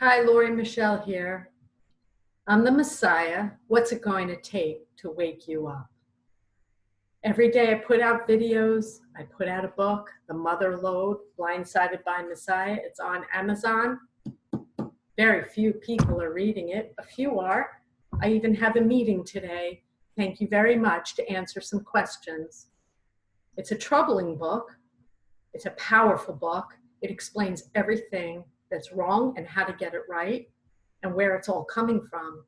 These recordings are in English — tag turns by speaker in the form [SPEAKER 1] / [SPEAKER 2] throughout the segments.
[SPEAKER 1] Hi, Lori Michelle here. I'm the Messiah. What's it going to take to wake you up? Every day I put out videos. I put out a book, The Mother Lode, Blindsided by Messiah. It's on Amazon. Very few people are reading it. A few are. I even have a meeting today. Thank you very much to answer some questions. It's a troubling book. It's a powerful book. It explains everything that's wrong and how to get it right and where it's all coming from.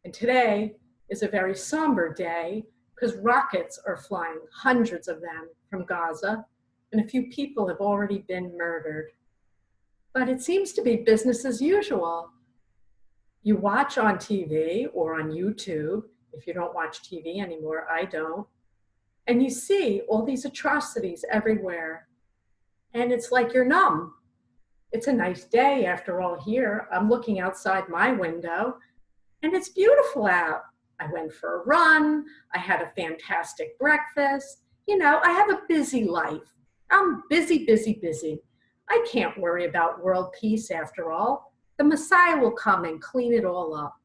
[SPEAKER 1] And today is a very somber day because rockets are flying, hundreds of them, from Gaza, and a few people have already been murdered. But it seems to be business as usual. You watch on TV or on YouTube, if you don't watch TV anymore, I don't, and you see all these atrocities everywhere. And it's like you're numb. It's a nice day after all here. I'm looking outside my window and it's beautiful out. I went for a run. I had a fantastic breakfast. You know, I have a busy life. I'm busy, busy, busy. I can't worry about world peace after all. The Messiah will come and clean it all up.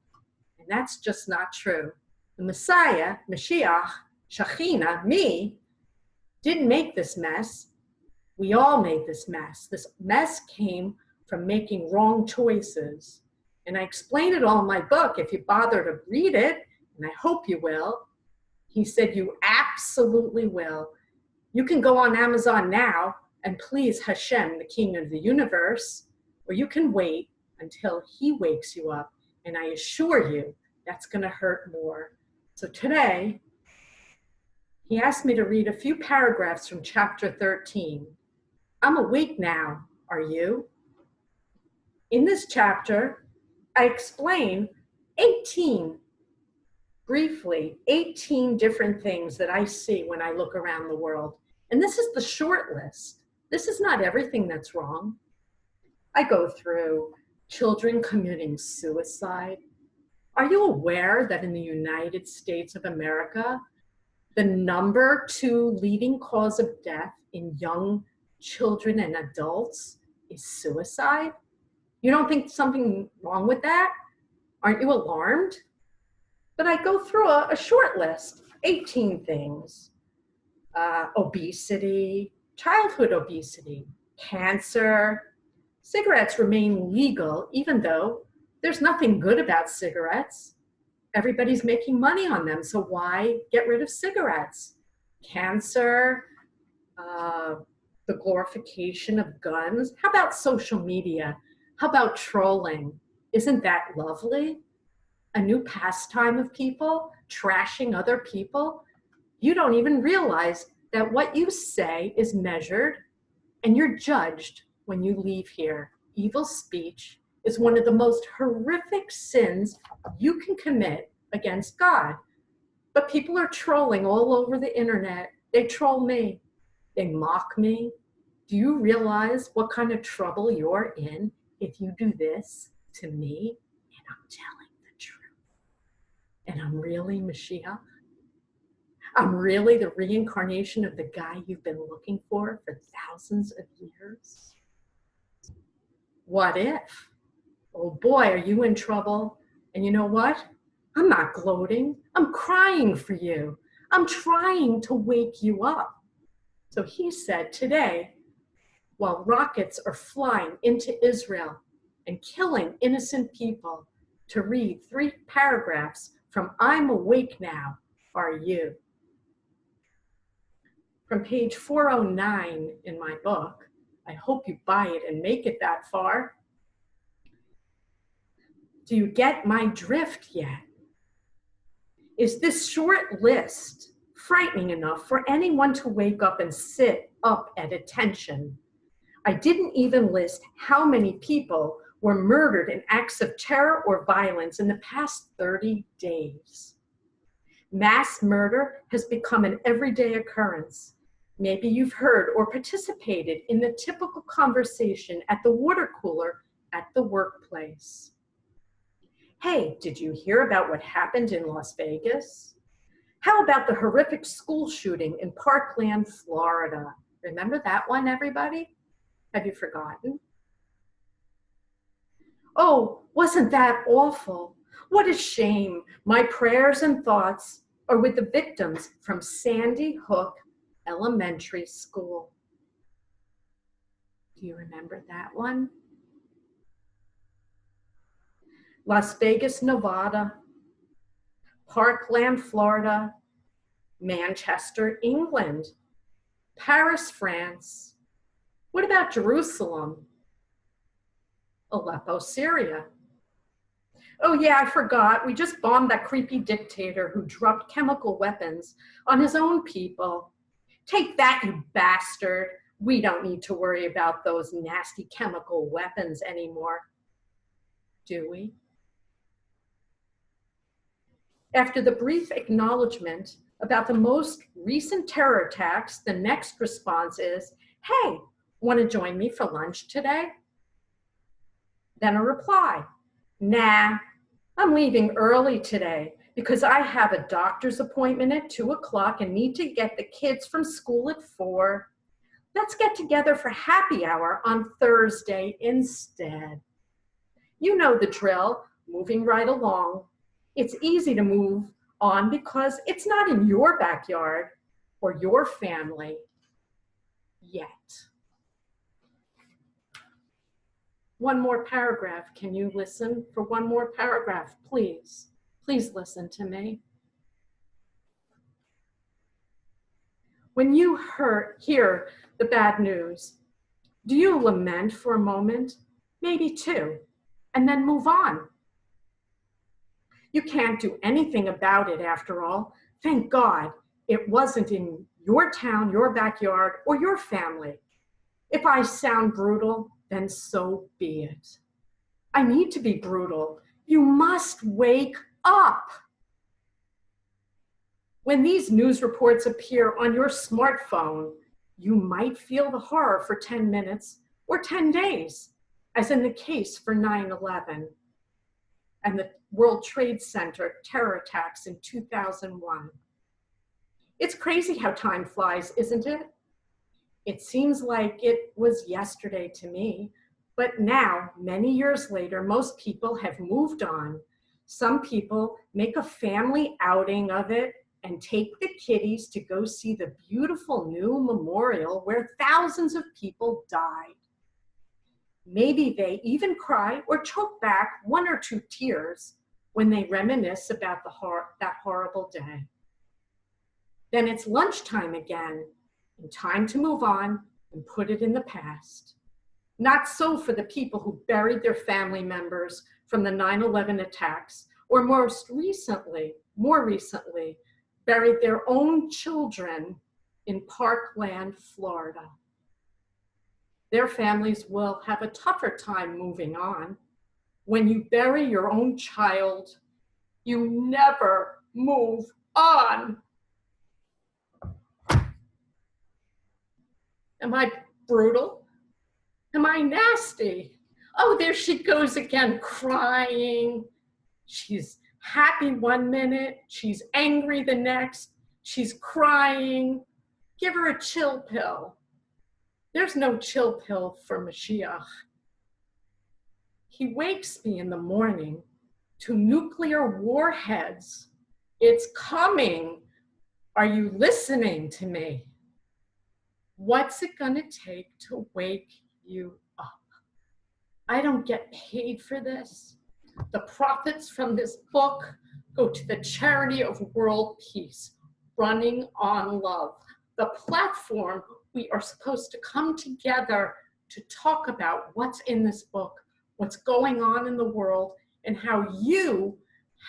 [SPEAKER 1] And that's just not true. The Messiah, Moshiach, Shekhinah, me, didn't make this mess. We all made this mess. This mess came from making wrong choices. And I explain it all in my book if you bother to read it, and I hope you will. He said you absolutely will. You can go on Amazon now and please Hashem, the King of the universe, or you can wait until he wakes you up. And I assure you, that's going to hurt more. So today, he asked me to read a few paragraphs from chapter 13. I'm awake now, are you? In this chapter, I explain 18 different things that I see when I look around the world. And this is the short list. This is not everything that's wrong. I go through children committing suicide. Are you aware that in the United States of America, the number 2 leading cause of death in young children and adults is suicide? You don't think something wrong with that? Aren't you alarmed? But I go through a short list, 18 things. Obesity, childhood obesity, cancer. Cigarettes remain legal even though there's nothing good about cigarettes. Everybody's making money on them, so why get rid of cigarettes? Cancer, the glorification of guns. How about social media? How about trolling? Isn't that lovely? A new pastime of people trashing other people? You don't even realize that what you say is measured and you're judged when you leave here. Evil speech is one of the most horrific sins you can commit against God. But people are trolling all over the internet. They troll me. They mock me. Do you realize what kind of trouble you're in if you do this to me? And I'm telling the truth. And I'm really Moshiach. I'm really the reincarnation of the guy you've been looking for thousands of years. What if? Oh boy, are you in trouble? And you know what? I'm not gloating. I'm crying for you. I'm trying to wake you up. So he said today, while rockets are flying into Israel and killing innocent people, to read 3 paragraphs from I'm Awake Now, Are You? From page 409 in my book. I hope you buy it and make it that far. Do you get my drift yet? Is this short list frightening enough for anyone to wake up and sit up at attention? I didn't even list how many people were murdered in acts of terror or violence in the past 30 days. Mass murder has become an everyday occurrence. Maybe you've heard or participated in the typical conversation at the water cooler at the workplace. Hey, did you hear about what happened in Las Vegas? How about the horrific school shooting in Parkland, Florida? Remember that one, everybody? Have you forgotten? Oh, wasn't that awful? What a shame. My prayers and thoughts are with the victims from Sandy Hook Elementary School. Do you remember that one? Las Vegas, Nevada, Parkland, Florida, Manchester, England, Paris, France. What about Jerusalem? Aleppo, Syria. Oh yeah, I forgot. We just bombed that creepy dictator who dropped chemical weapons on his own people. Take that, you bastard. We don't need to worry about those nasty chemical weapons anymore. Do we? After the brief acknowledgement about the most recent terror attacks, the next response is, hey, want to join me for lunch today? Then a reply, nah, I'm leaving early today because I have a doctor's appointment at 2 o'clock and need to get the kids from school at 4. Let's get together for happy hour on Thursday instead. You know the drill, moving right along. It's easy to move on because it's not in your backyard or your family yet. One more paragraph. Can you listen for one more paragraph, please? Please listen to me. When you hear the bad news, do you lament for a moment? Maybe 2, and then move on. You can't do anything about it after all. Thank God it wasn't in your town, your backyard, or your family. If I sound brutal, then so be it. I need to be brutal. You must wake up. When these news reports appear on your smartphone, you might feel the horror for 10 minutes or 10 days, as in the case for 9/11 and the World Trade Center terror attacks in 2001. It's crazy how time flies, isn't it? It seems like it was yesterday to me, but now, many years later, most people have moved on. Some people make a family outing of it and take the kiddies to go see the beautiful new memorial where thousands of people died. Maybe they even cry or choke back 1 or 2 tears when they reminisce about that horrible day. Then it's lunchtime again, and time to move on and put it in the past. Not so for the people who buried their family members from the 9/11 attacks, or more recently, buried their own children in Parkland, Florida. Their families will have a tougher time moving on. When you bury your own child, you never move on. Am I brutal? Am I nasty? Oh, there she goes again, crying. She's happy 1 minute, she's angry the next, she's crying. Give her a chill pill. There's no chill pill for Moshiach. He wakes me in the morning to nuclear warheads. It's coming. Are you listening to me? What's it gonna take to wake you up? I don't get paid for this. The profits from this book go to the charity of world peace, Running on Love, the platform we are supposed to come together to talk about what's in this book, what's going on in the world, and how you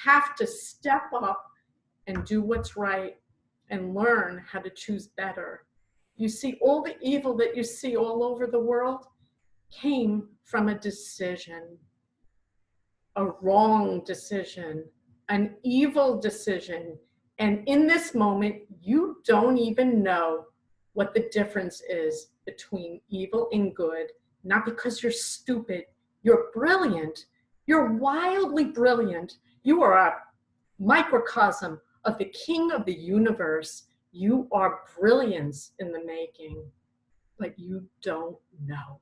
[SPEAKER 1] have to step up and do what's right and learn how to choose better. You see, all the evil that you see all over the world came from a decision, a wrong decision, an evil decision. And in this moment, you don't even know what the difference is between evil and good, not because you're stupid, you're brilliant, you're wildly brilliant. You are a microcosm of the King of the universe. You are brilliance in the making, but you don't know.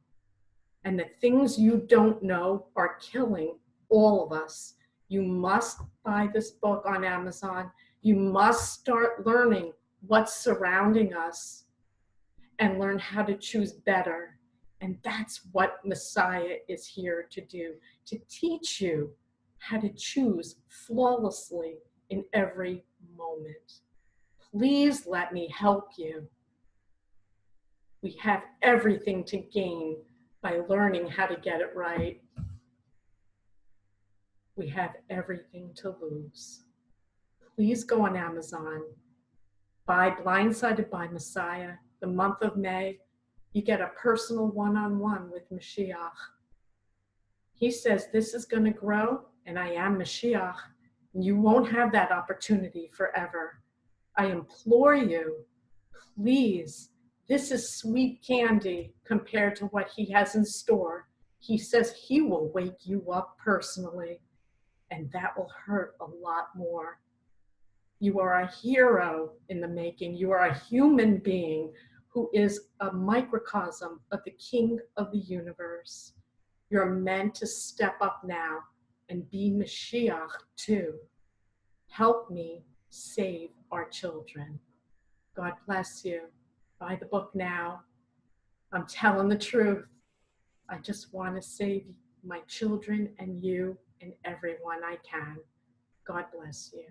[SPEAKER 1] And the things you don't know are killing all of us. You must buy this book on Amazon. You must start learning what's surrounding us and learn how to choose better. And that's what Messiah is here to do, to teach you how to choose flawlessly in every moment. Please let me help you. We have everything to gain by learning how to get it right. We have everything to lose. Please go on Amazon, buy Blindsided by Messiah. The month of May, you get a personal one-on-one with Moshiach. He says this is going to grow, and I am Moshiach. And you won't have that opportunity forever. I implore you, please, this is sweet candy compared to what he has in store. He says he will wake you up personally, and that will hurt a lot more. You are a hero in the making. You are a human being who is a microcosm of the King of the universe. You're meant to step up now and be Moshiach too. Help me save our children. God bless you. Buy the book now. I'm telling the truth. I just want to save my children and you and everyone I can. God bless you.